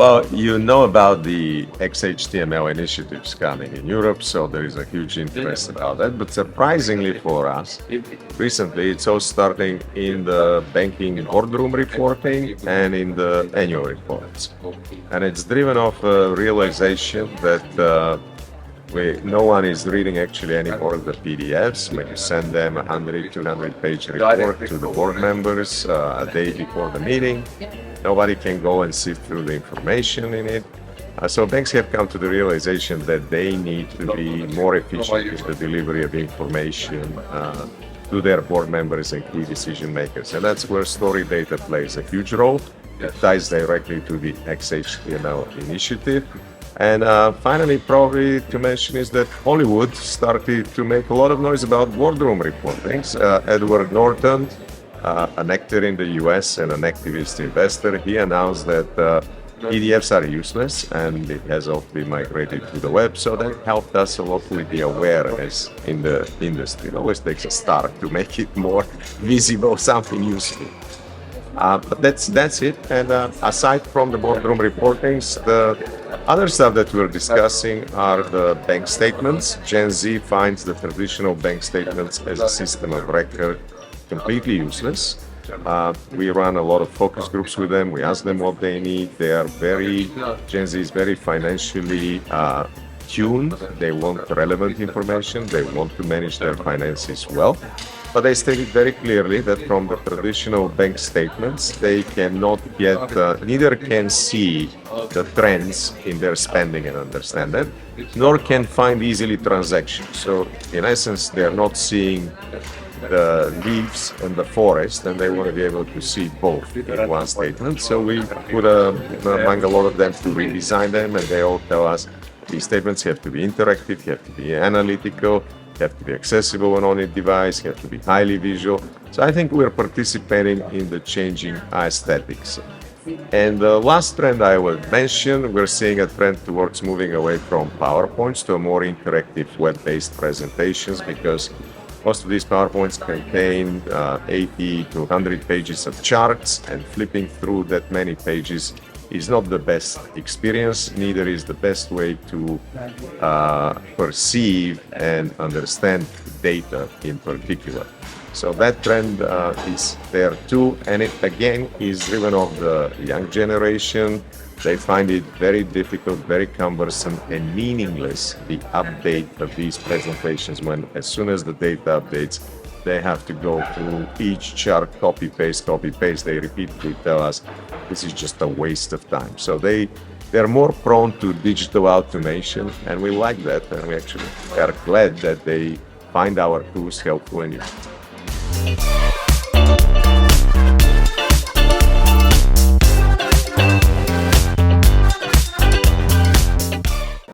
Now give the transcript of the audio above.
Well, you know about the XHTML initiatives coming in Europe, so there is a huge interest about that. But surprisingly for us, recently it's all starting in the banking boardroom reporting and in the annual reports. And it's driven off a realization that no one is reading actually anymore the PDFs. When you send them a 100, 200 page report to the board members a day before the meeting, nobody can go and sift through the information in it. So banks have come to the realization that they need to be more efficient in the delivery of information to their board members and key decision makers. And that's where Storied Data plays a huge role. It ties directly to the XHTML initiative. And finally, probably to mention is that Hollywood started to make a lot of noise about boardroom reporting. Edward Norton, an actor in the US and an activist investor, he announced that PDFs are useless and it has all been migrated to the web. So that helped us a lot with the awareness in the industry. It always takes a start to make it more visible, something useful. But that's it. And aside from the boardroom reportings, the other stuff that we're discussing are the bank statements. Gen Z finds the traditional bank statements as a system of record completely useless. We run a lot of focus groups with them. We ask them what they need. Gen Z is very financially tuned. They want relevant information. They want to manage their finances well. But they stated very clearly that from the traditional bank statements, they cannot get, neither can see the trends in their spending and understand that, nor can find easily transactions. So in essence, they're not seeing the leaves and the forest, and they want to be able to see both in one statement. So we put among a lot of them to redesign them, and they all tell us these statements have to be interactive, have to be analytical, have to be accessible on any device, have to be highly visual. So I think we're participating in the changing aesthetics. And the last trend I would mention, we're seeing a trend towards moving away from PowerPoints to a more interactive web-based presentations, because most of these PowerPoints contain 80 to 100 pages of charts, and flipping through that many pages is not the best experience, neither is the best way to perceive and understand data in particular. So that trend is there too, and it again is driven off the young generation. They find it very difficult, very cumbersome and meaningless, the update of these presentations, when as soon as the data updates, they have to go through each chart, copy, paste, they repeatedly tell us this is just a waste of time. So they're more prone to digital automation, and we like that, and we actually are glad that they find our tools helpful and useful.